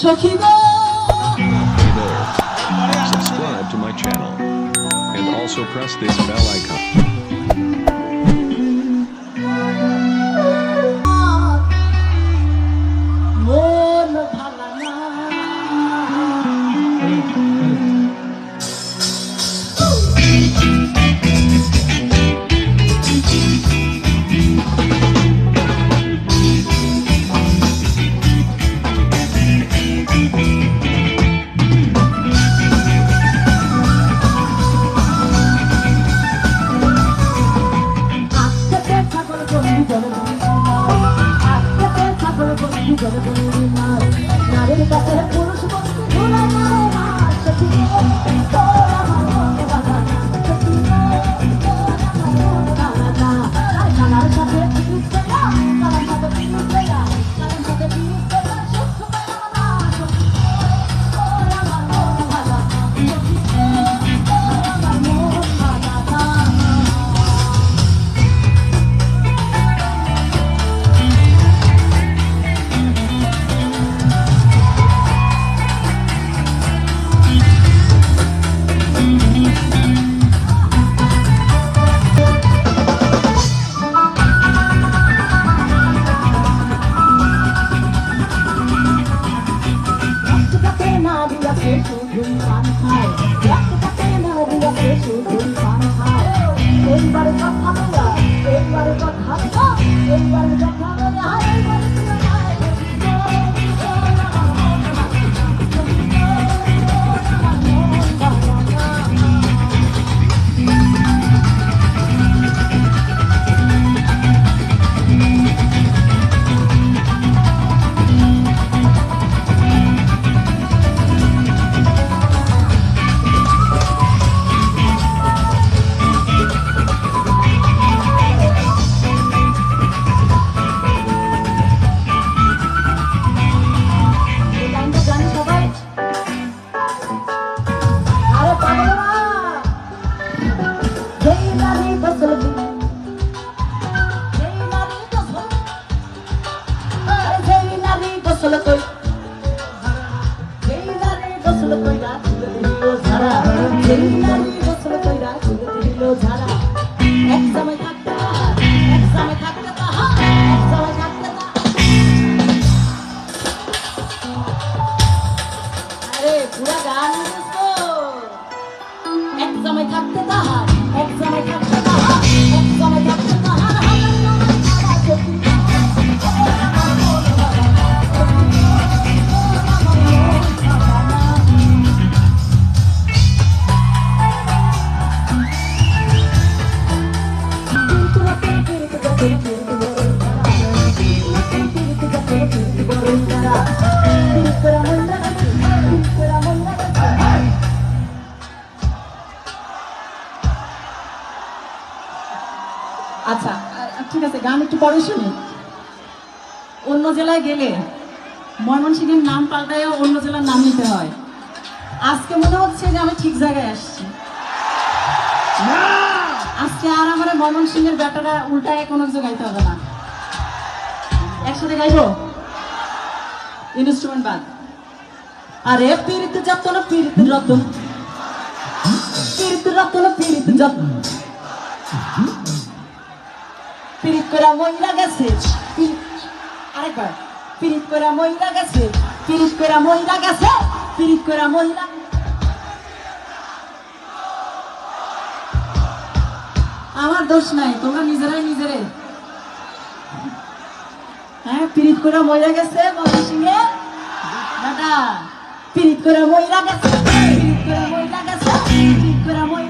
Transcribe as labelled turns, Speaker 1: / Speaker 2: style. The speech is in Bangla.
Speaker 1: Hey
Speaker 2: there, subscribe to my channel and also press this bell icon.
Speaker 1: নারীর কাছে পুরুষ বস্তু ভোলা যায় না সত্যি তোরা মনে বাধা সত্যি কালার সাথে পিস পেলা কালার সাথে পিস পেলা কালার সাথে পিস পেলা সত্য পেলা না সত্যি তোরা মনে বাধা সত্যি তোরা মনে বাধা আচ্ছা ঠিক আছে, গান একটু পরে শুনি। অন্য জেলায় গেলে ময়মনসিংহের নাম পাল্টায় অন্য জেলার নাম নিতে হয়। আজকে মনে হচ্ছে যে আমি ঠিক জায়গায় আসছি। আজকে আর আমার ময়মনসিংহের ব্যাটারা উল্টায় কোনো কিছু গাইতে হবে না, একসাথে গাইবো ইনস্ট্রুমেন্ট বাদ। আরে পীড়িত যতন পীড়িত রতন পীড়িত রতন পীড়িত যতন পীড়িত করে মইরা গেছে আরেকবার পীড়িত করে মইরা গেছে পীড়িত করে মইরা গেছে পীড়িত করে মইরা। আমার দোষ নাই, তোমরা নিজেরাই নিজেরাই হ্যাঁ পীড়িত করে মইরা গেছে ময়মনসিংহে দাদা পীড়িত করে মইরা গেছে পীড়িত করে মইরা গেছে পীড়িত করে মইরা